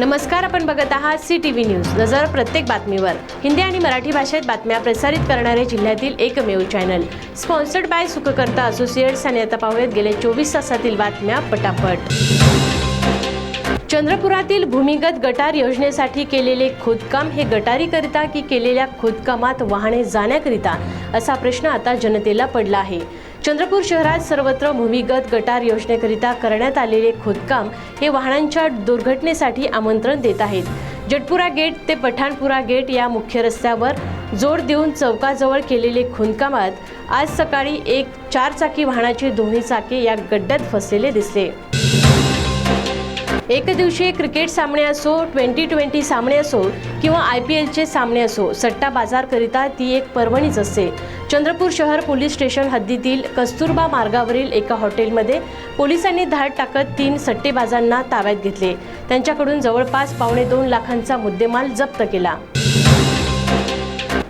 नमस्कार, आपण बघत आहात CTV न्यूज. नजर प्रत्येक बातमीवर. हिंदी आणि मराठी भाषेत बातम्या प्रसारित करणारे जिल्ह्यातील एकमेव channel. Sponsored by Sukhkarta associates. आणि आता पाहूयात गेल्या 24 तासातील बातम्या पटापट. चंद्रपुरातील भूमिगत गटार योजनेसाठी केलेले खोदकाम हे गटारीकरिता की केलेल्या खोदकामात वाहने जाण्याकरिता, असा प्रश्न आता जनतेला पडला आहे. चंद्रपूर शहरात सर्वत्र भूमिगत गटार योजनेकरिता करण्यात आलेले खोदकाम हे वाहनांच्या दुर्घटनेसाठी आमंत्रण देत आहेत. जटपुरा गेट ते पठाणपुरा गेट या मुख्य रस्त्यावर जोड देऊन चौकाजवळ केलेले खोदकामात आज सकाळी एक 4 चाकी वाहनाचे दोन्ही चाके या गड्ड्यात फसलेले दिसले. एकदिवसीय क्रिकेट सामने असो, 2020 सामने असो किंवा IPLचे सामने असो, सट्टा बाजारकरिता ती एक पर्वणीच असते. चंद्रपूर शहर पोलीस स्टेशन हद्दीतील कस्तुरबा मार्गावरील एका हॉटेलमध्ये पोलिसांनी धाड टाकत 3 सट्टेबाजांना ताब्यात घेतले. त्यांच्याकडून जवळपास 2.25 लाखांचा मुद्देमाल जप्त केला.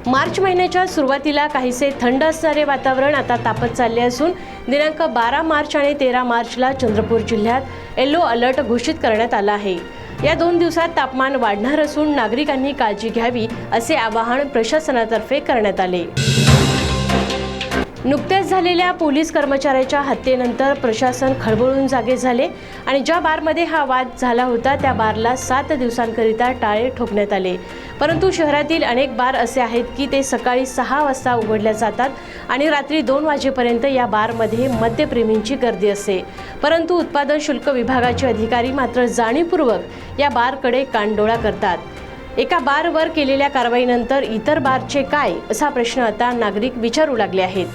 मार्च महिन्याच्या सुरुवातीला काहीसे थंड असणारे वातावरण आता तापत चालले असून दिनांक 12 मार्च आणि 13 मार्चला चंद्रपूर जिल्ह्यात येलो अलर्ट घोषित करण्यात आला आहे. या 2 दिवसात तापमान वाढणार असून नागरिकांनी काळजी घ्यावी असे आवाहन प्रशासनातर्फे करण्यात आले. नुकत्याच झालेल्या पोलीस कर्मचाऱ्याच्या हत्येनंतर प्रशासन खळबळून जागे झाले आणि ज्या बारमध्ये हा वाद झाला होता त्या बारला 7 दिवसांकरिता टाळे ठोकण्यात आले. परंतु शहरातील अनेक बार असे आहेत की ते सकाळी 6 वाजता उघडल्या जातात आणि रात्री 2 वाजेपर्यंत या बारमध्ये मद्यप्रेमींची गर्दी असते. परंतु उत्पादन शुल्क विभागाचे अधिकारी मात्र जाणीवपूर्वक या बारकडे कानडोळा करतात. एका बारवर केलेल्या कारवाईनंतर इतर बारचे काय, असा प्रश्न आता नागरिक विचारू लागले आहेत.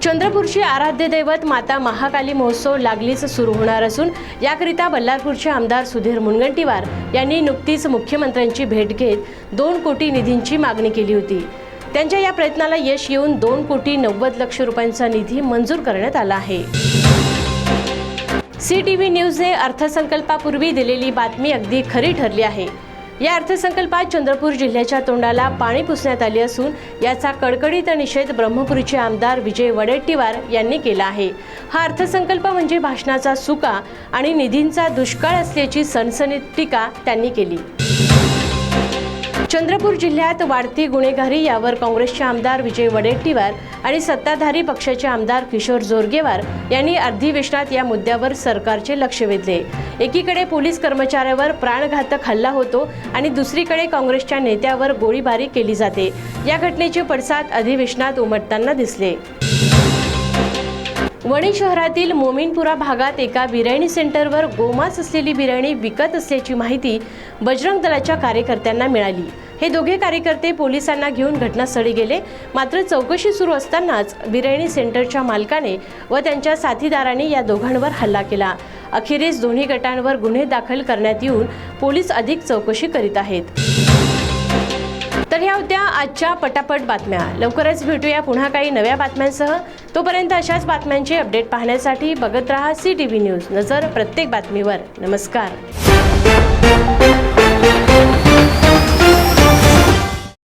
चंद्रपूरची आराध्य दैवत माता महाकाली महोत्सव लागलीच सुरू होणार असून याकरिता बल्लारपूरचे आमदार सुधीर मुनगंटीवार यांनी नुकतीच मुख्यमंत्र्यांची भेट घेत 2 कोटी निधींची मागणी केली होती. त्यांच्या या प्रयत्नाला यश येऊन 2,90,00,000 रुपयांचा निधी मंजूर करण्यात आला आहे. CTV न्यूजने अर्थसंकल्पापूर्वी दिलेली बातमी अगदी खरी ठरली आहे. या अर्थसंकल्पात चंद्रपूर जिल्ह्याच्या तोंडाला पाणी पुसण्यात आले असून याचा कडकडीत निषेध ब्रह्मपुरीचे आमदार विजय वडेट्टीवार यांनी केला आहे. हा अर्थसंकल्प म्हणजे भाषणाचा सुका आणि निधींचा दुष्काळ असल्याची सनसनीत टीका त्यांनी केली. चंद्रपूर जिल्ह्यात वाढती गुन्हेगारी यावर काँग्रेसचे आमदार विजय वडेट्टीवार आणि सत्ताधारी पक्षाचे आमदार किशोर जोरगेवार यांनी अधिवेशनात या मुद्द्यावर सरकारचे लक्ष वेधले. एकीकडे पोलीस कर्मचाऱ्यावर प्राणघातक हल्ला होतो आणि दुसरीकडे काँग्रेसच्या नेत्यावर गोळीबारी केली जाते. या घटनेचे पडसाद अधिवेशनात उमटताना दिसले. वणी शहरातील मोमीनपुरा भागात एका बिर्याणी सेंटरवर गोमांस असलेली बिर्याणी विकत असल्याची माहिती बजरंग दलाच्या कार्यकर्त्यांना मिळाली. हे दोघे कार्यकर्ते पोलिसांना घेऊन घटनास्थळी गेले. मात्र चौकशी सुरू असतानाच बिर्याणी सेंटरच्या मालकाने व त्यांच्या साथीदारांनी या दोघांवर हल्ला केला. अखेरीस दोन्ही गटांवर गुन्हे दाखल करण्यात येऊन पोलीस अधिक चौकशी करीत आहेत. तर ह्या होत्या आजच्या पटापट बातम्या. लवकरच भेटूया पुन्हा काही नव्या बातम्यांसह. तोपर्यंत अशाच बातम्यांचे अपडेट पाहण्यासाठी बघत रहा CTV न्यूज. नजर प्रत्येक बातमीवर. नमस्कार.